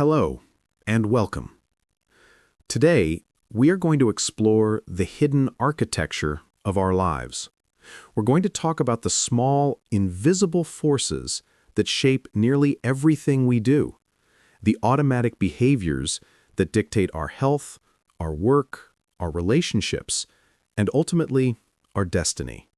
Hello, and welcome. Today, we are going to explore the hidden architecture of our lives. We're going to talk about the small, invisible forces that shape nearly everything we do, the automatic behaviors that dictate our health, our work, our relationships, and ultimately, our destiny.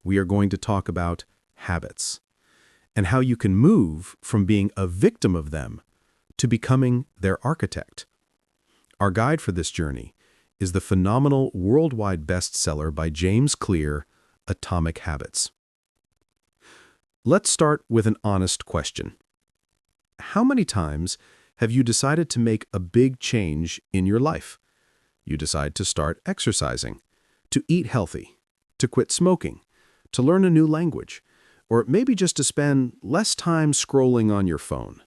We are going to talk about habits and how you can move from being a victim of them to becoming their architect. Our guide for this journey is the phenomenal worldwide bestseller by James Clear, Atomic Habits. Let's start with an honest question. How many times have you decided to make a big change in your life? You decide to start exercising, to eat healthy, to quit smoking, to learn a new language, or maybe just to spend less time scrolling on your phone.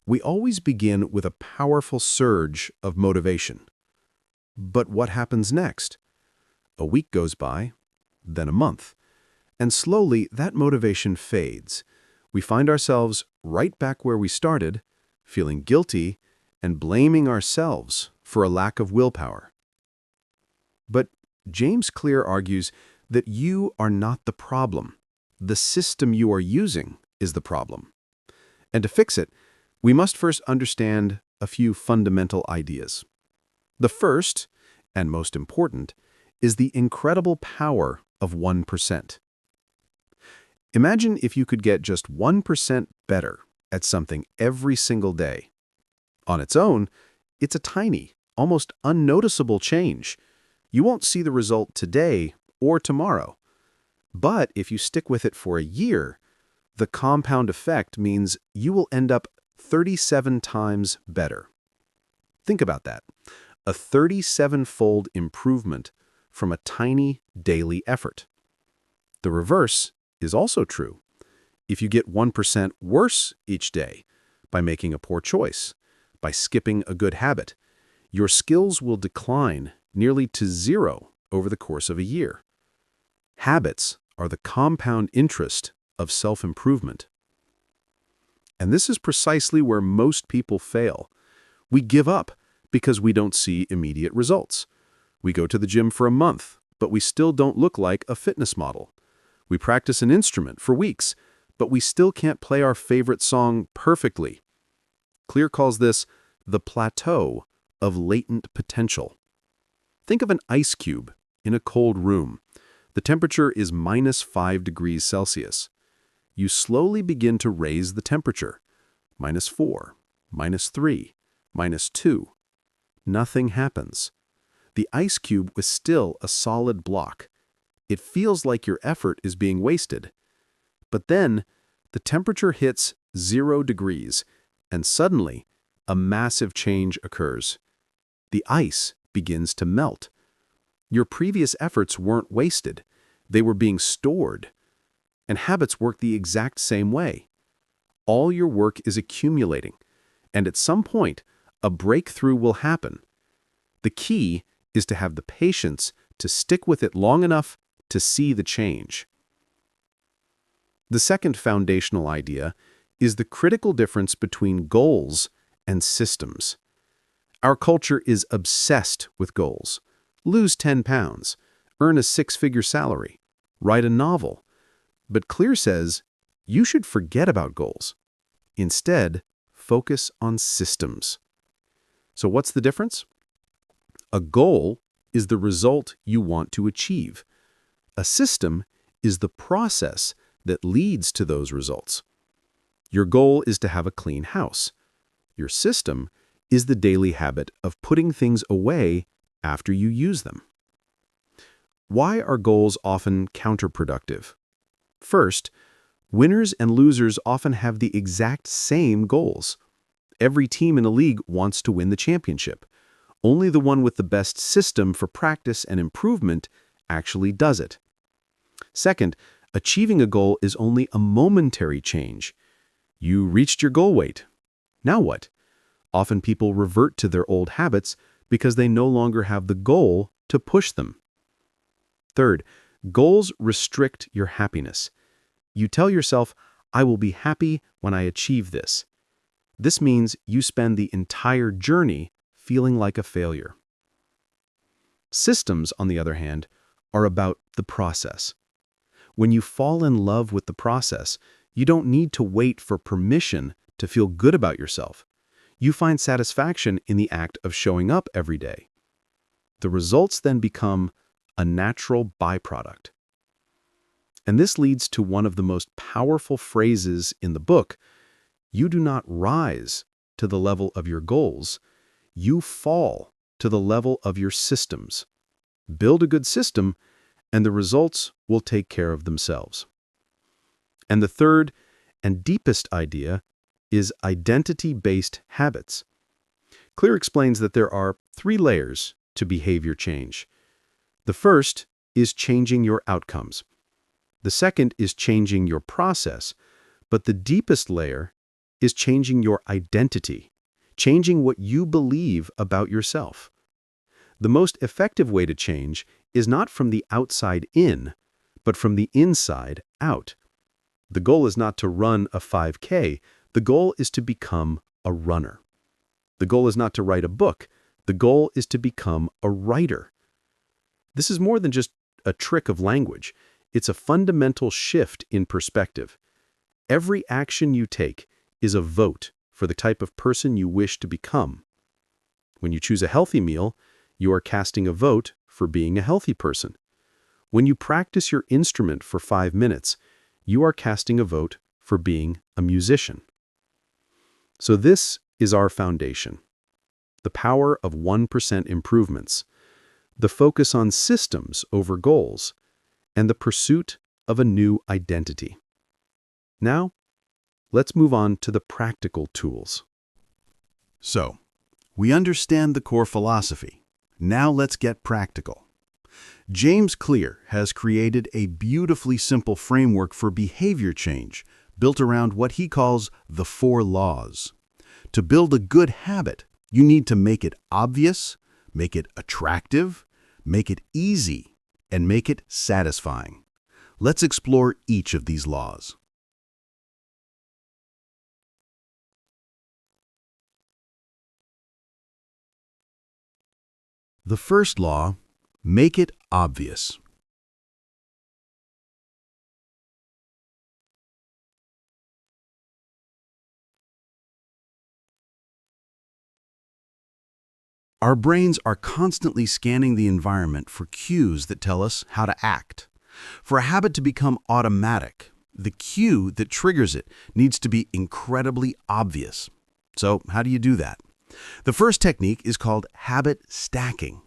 We always begin with a powerful surge of motivation. But what happens next? A week goes by, then a month, and slowly that motivation fades. We find ourselves right back where we started, feeling guilty and blaming ourselves for a lack of willpower. But James Clear argues that you are not the problem. The system you are using is the problem. And to fix it, we must first understand a few fundamental ideas. The first, and most important, is the incredible power of 1%. Imagine if you could get just 1% better at something every single day. On its own, it's a tiny, almost unnoticeable change. You won't see the result today or tomorrow. But if you stick with it for a year, the compound effect means you will end up 37 times better. Think about that. A 37-fold improvement from a tiny daily effort. The reverse is also true. If you get 1% worse each day by making a poor choice, by skipping a good habit, your skills will decline nearly to zero over the course of a year. Habits are the compound interest of self-improvement. And this is precisely where most people fail. We give up because we don't see immediate results. We go to the gym for a month, but we still don't look like a fitness model. We practice an instrument for weeks, but we still can't play our favorite song perfectly. Clear calls this the plateau of latent potential. Think of an ice cube in a cold room. The temperature is -5 degrees Celsius. You slowly begin to raise the temperature. -4, -3, -2. Nothing happens. The ice cube was still a solid block. It feels like your effort is being wasted. But then, the temperature hits 0 degrees, and suddenly, a massive change occurs. The ice begins to melt. Your previous efforts weren't wasted. They were being stored. And habits work the exact same way. All your work is accumulating, and at some point, a breakthrough will happen. The key is to have the patience to stick with it long enough to see the change. The second foundational idea is the critical difference between goals and systems. Our culture is obsessed with goals. Lose 10 pounds, earn a six-figure salary, write a novel. But Clear says you should forget about goals. Instead, focus on systems. So what's the difference? A goal is the result you want to achieve. A system is the process that leads to those results. Your goal is to have a clean house. Your system is the daily habit of putting things away after you use them. Why are goals often counterproductive? First, winners and losers often have the exact same goals. Every team in a league wants to win the championship. Only the one with the best system for practice and improvement actually does it. Second, achieving a goal is only a momentary change. You reached your goal weight. Now what? Often people revert to their old habits because they no longer have the goal to push them. Third, goals restrict your happiness. You tell yourself, I will be happy when I achieve this. This means you spend the entire journey feeling like a failure. Systems, on the other hand, are about the process. When you fall in love with the process, you don't need to wait for permission to feel good about yourself. You find satisfaction in the act of showing up every day. The results then become a natural byproduct. And this leads to one of the most powerful phrases in the book: you do not rise to the level of your goals, you fall to the level of your systems. Build a good system, and the results will take care of themselves. And the third and deepest idea is identity-based habits. Clear explains that there are 3 layers to behavior change. The first is changing your outcomes. The second is changing your process, but the deepest layer is changing your identity, changing what you believe about yourself. The most effective way to change is not from the outside in, but from the inside out. The goal is not to run a 5K, the goal is to become a runner. The goal is not to write a book, the goal is to become a writer. This is more than just a trick of language, it's a fundamental shift in perspective. Every action you take is a vote for the type of person you wish to become. When you choose a healthy meal, you are casting a vote for being a healthy person. When you practice your instrument for 5 minutes, you are casting a vote for being a musician. So this is our foundation. The power of 1% improvements, the focus on systems over goals, and the pursuit of a new identity. Now, let's move on to the practical tools. So, we understand the core philosophy. Now let's get practical. James Clear has created a beautifully simple framework for behavior change built around what he calls the 4 laws. To build a good habit, you need to make it obvious, make it attractive, make it easy, and make it satisfying. Let's explore each of these laws. The first law, make it obvious. Our brains are constantly scanning the environment for cues that tell us how to act. For a habit to become automatic, the cue that triggers it needs to be incredibly obvious. So, how do you do that? The first technique is called habit stacking.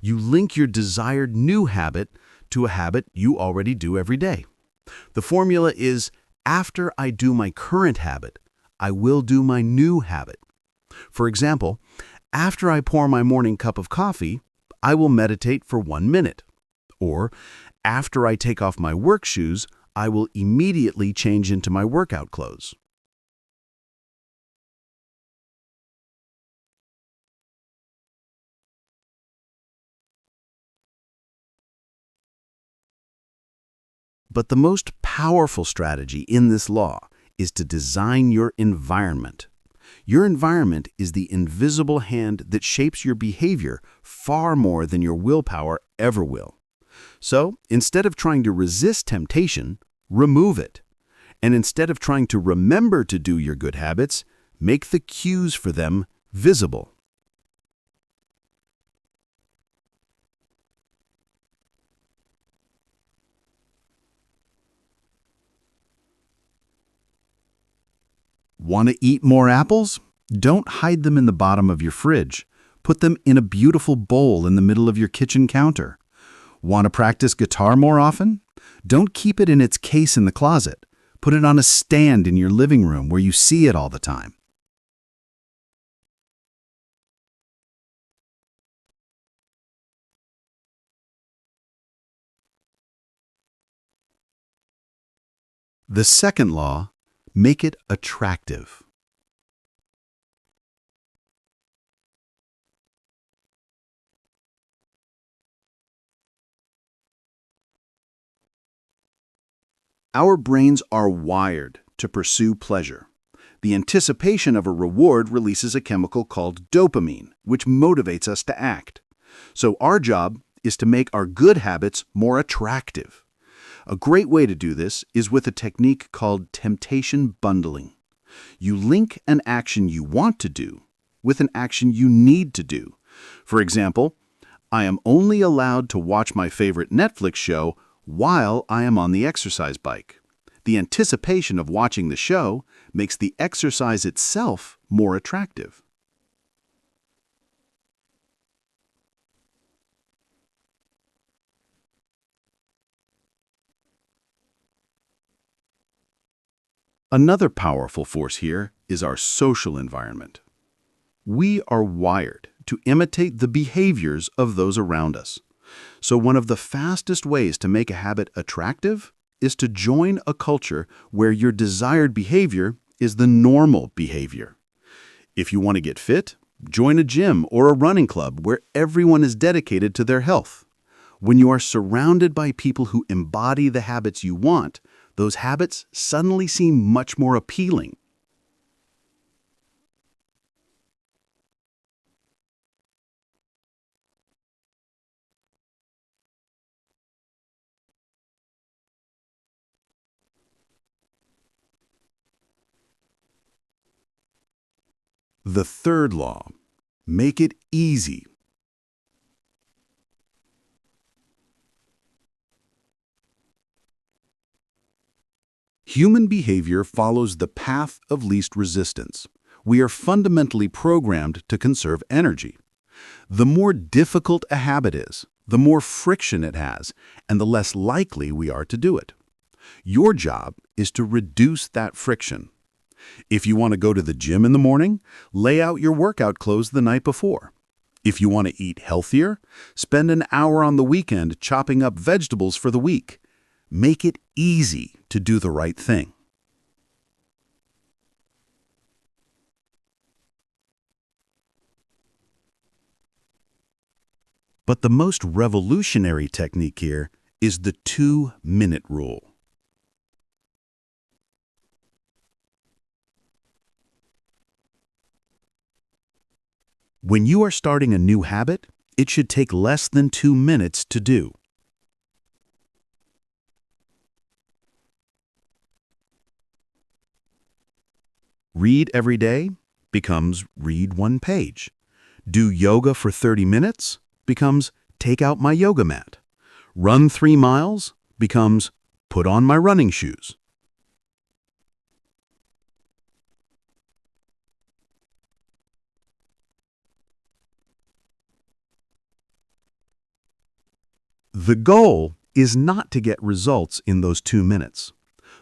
You link your desired new habit to a habit you already do every day. The formula is, after I do my current habit, I will do my new habit. For example, after I pour my morning cup of coffee, I will meditate for 1 minute. Or, after I take off my work shoes, I will immediately change into my workout clothes. But the most powerful strategy in this law is to design your environment. Your environment is the invisible hand that shapes your behavior far more than your willpower ever will. So, instead of trying to resist temptation, remove it. And instead of trying to remember to do your good habits, make the cues for them visible. Want to eat more apples? Don't hide them in the bottom of your fridge. Put them in a beautiful bowl in the middle of your kitchen counter. Want to practice guitar more often? Don't keep it in its case in the closet. Put it on a stand in your living room where you see it all the time. The second law, make it attractive. Our brains are wired to pursue pleasure. The anticipation of a reward releases a chemical called dopamine, which motivates us to act. So our job is to make our good habits more attractive. A great way to do this is with a technique called temptation bundling. You link an action you want to do with an action you need to do. For example, I am only allowed to watch my favorite Netflix show while I am on the exercise bike. The anticipation of watching the show makes the exercise itself more attractive. Another powerful force here is our social environment. We are wired to imitate the behaviors of those around us. So one of the fastest ways to make a habit attractive is to join a culture where your desired behavior is the normal behavior. If you want to get fit, join a gym or a running club where everyone is dedicated to their health. When you are surrounded by people who embody the habits you want, those habits suddenly seem much more appealing. The third law: make it easy. Human behavior follows the path of least resistance. We are fundamentally programmed to conserve energy. The more difficult a habit is, the more friction it has, and the less likely we are to do it. Your job is to reduce that friction. If you want to go to the gym in the morning, lay out your workout clothes the night before. If you want to eat healthier, spend an hour on the weekend chopping up vegetables for the week. Make it easy to do the right thing. But the most revolutionary technique here is the 2-minute rule. When you are starting a new habit, it should take less than 2 minutes to do. Read every day becomes read 1 page. Do yoga for 30 minutes becomes take out my yoga mat. Run 3 miles becomes put on my running shoes. The goal is not to get results in those 2 minutes.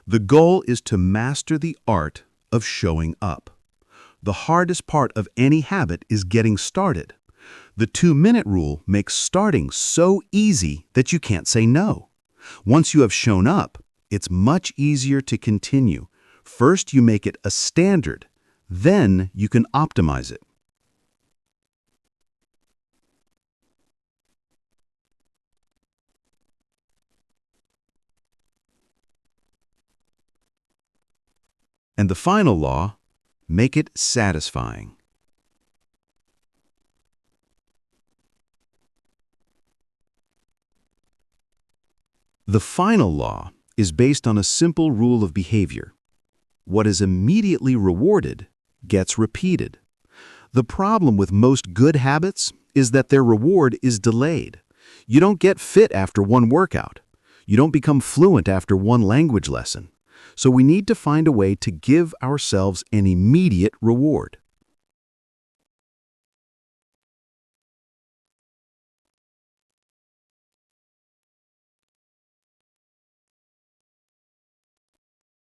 The goal is to master the art of showing up. The hardest part of any habit is getting started. The 2-minute rule makes starting so easy that you can't say no. Once you have shown up, it's much easier to continue. First, you make it a standard. Then you can optimize it. And the final law: make it satisfying. The final law is based on a simple rule of behavior. What is immediately rewarded gets repeated. The problem with most good habits is that their reward is delayed. You don't get fit after one workout. You don't become fluent after one language lesson. So we need to find a way to give ourselves an immediate reward.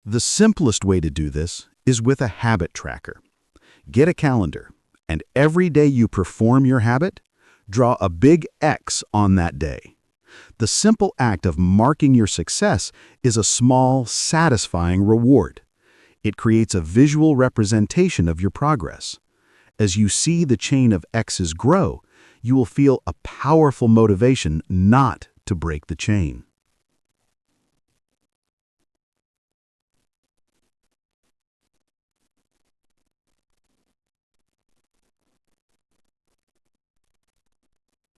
The simplest way to do this is with a habit tracker. Get a calendar, and every day you perform your habit, draw a big X on that day. The simple act of marking your success is a small, satisfying reward. It creates a visual representation of your progress. As you see the chain of X's grow, you will feel a powerful motivation not to break the chain.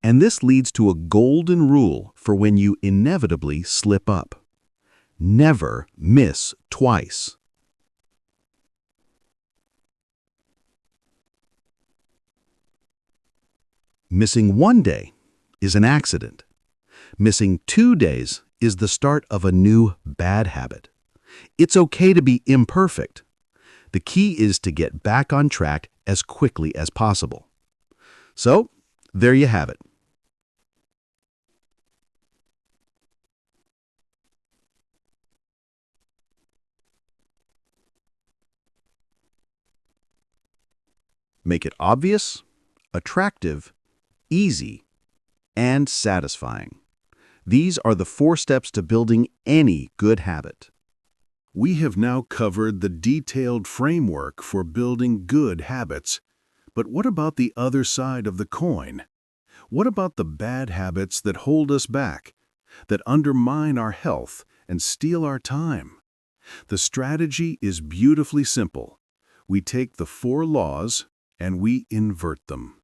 And this leads to a golden rule for when you inevitably slip up. Never miss twice. Missing one day is an accident. Missing 2 days is the start of a new bad habit. It's okay to be imperfect. The key is to get back on track as quickly as possible. So, there you have it. Make it obvious, attractive, easy, and satisfying. These are the 4 steps to building any good habit. We have now covered the detailed framework for building good habits. But what about the other side of the coin? What about the bad habits that hold us back, that undermine our health and steal our time? The strategy is beautifully simple. We take the 4 laws and we invert them.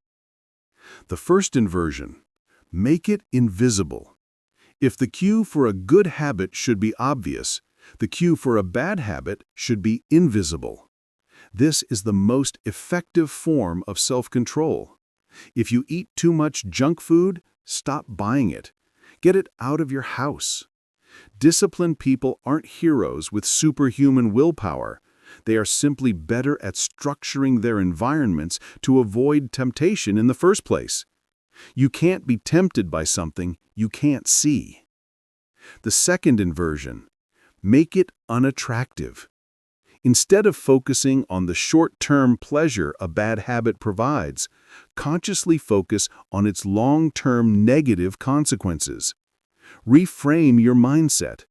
The first inversion: make it invisible. If the cue for a good habit should be obvious, the cue for a bad habit should be invisible. This is the most effective form of self-control. If you eat too much junk food, stop buying it. Get it out of your house. Disciplined people aren't heroes with superhuman willpower. They are simply better at structuring their environments to avoid temptation in the first place. You can't be tempted by something you can't see. The second inversion: make it unattractive. Instead of focusing on the short-term pleasure a bad habit provides, consciously focus on its long-term negative consequences. Reframe your mindset.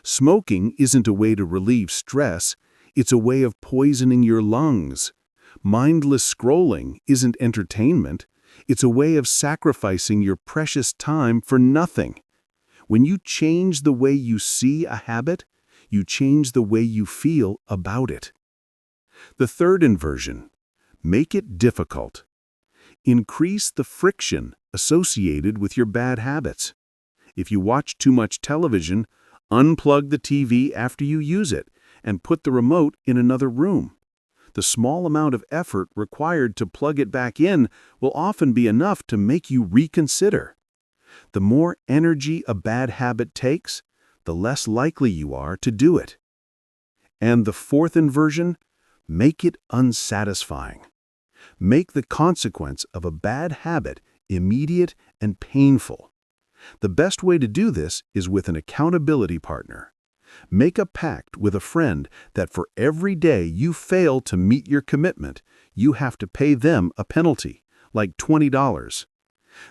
Smoking isn't a way to relieve stress, it's a way of poisoning your lungs. Mindless scrolling isn't entertainment, it's a way of sacrificing your precious time for nothing. When you change the way you see a habit, you change the way you feel about it. The third inversion: make it difficult. Increase the friction associated with your bad habits. If you watch too much television, unplug the TV after you use it and put the remote in another room. The small amount of effort required to plug it back in will often be enough to make you reconsider. The more energy a bad habit takes, the less likely you are to do it. And the fourth inversion: make it unsatisfying. Make the consequence of a bad habit immediate and painful. The best way to do this is with an accountability partner. Make a pact with a friend that for every day you fail to meet your commitment, you have to pay them a penalty, like $20.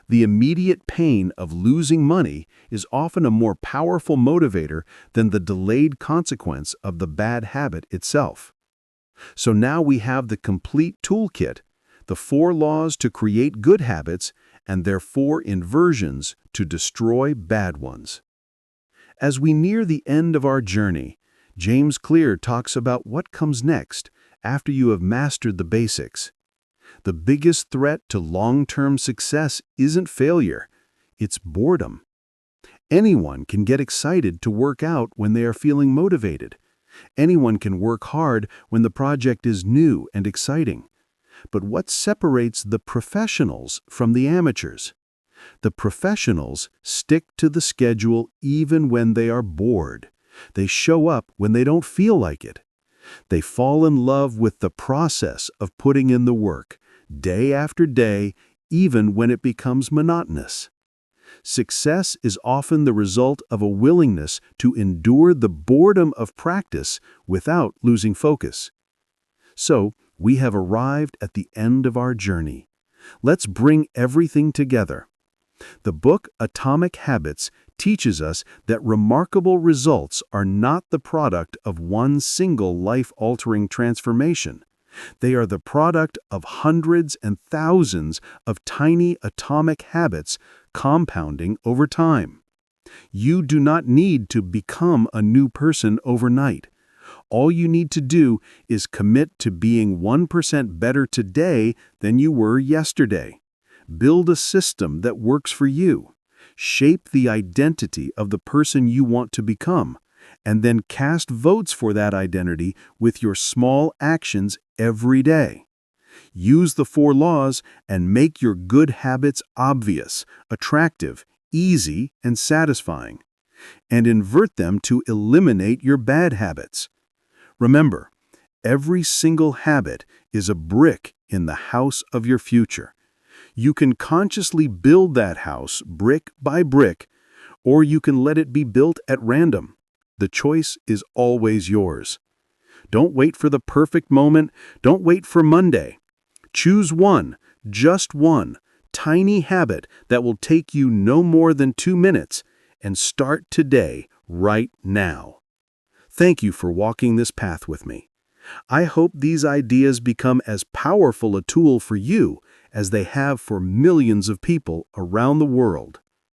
The immediate pain of losing money is often a more powerful motivator than the delayed consequence of the bad habit itself. So now we have the complete toolkit: the 4 laws to create good habits and their 4 inversions to destroy bad ones. As we near the end of our journey, James Clear talks about what comes next after you have mastered the basics. The biggest threat to long-term success isn't failure, it's boredom. Anyone can get excited to work out when they are feeling motivated. Anyone can work hard when the project is new and exciting. But what separates the professionals from the amateurs? The professionals stick to the schedule even when they are bored. They show up when they don't feel like it. They fall in love with the process of putting in the work, day after day, even when it becomes monotonous. Success is often the result of a willingness to endure the boredom of practice without losing focus. So, we have arrived at the end of our journey. Let's bring everything together. The book Atomic Habits teaches us that remarkable results are not the product of one single life-altering transformation. They are the product of hundreds and thousands of tiny atomic habits compounding over time. You do not need to become a new person overnight. All you need to do is commit to being 1% better today than you were yesterday. Build a system that works for you. Shape the identity of the person you want to become, and then cast votes for that identity with your small actions every day. Use the 4 laws and make your good habits obvious, attractive, easy, and satisfying. And invert them to eliminate your bad habits. Remember, every single habit is a brick in the house of your future. You can consciously build that house brick by brick, or you can let it be built at random. The choice is always yours. Don't wait for the perfect moment. Don't wait for Monday. Choose one, just one, tiny habit that will take you no more than 2 minutes, and start today, right now. Thank you for walking this path with me. I hope these ideas become as powerful a tool for you as they have for millions of people around the world.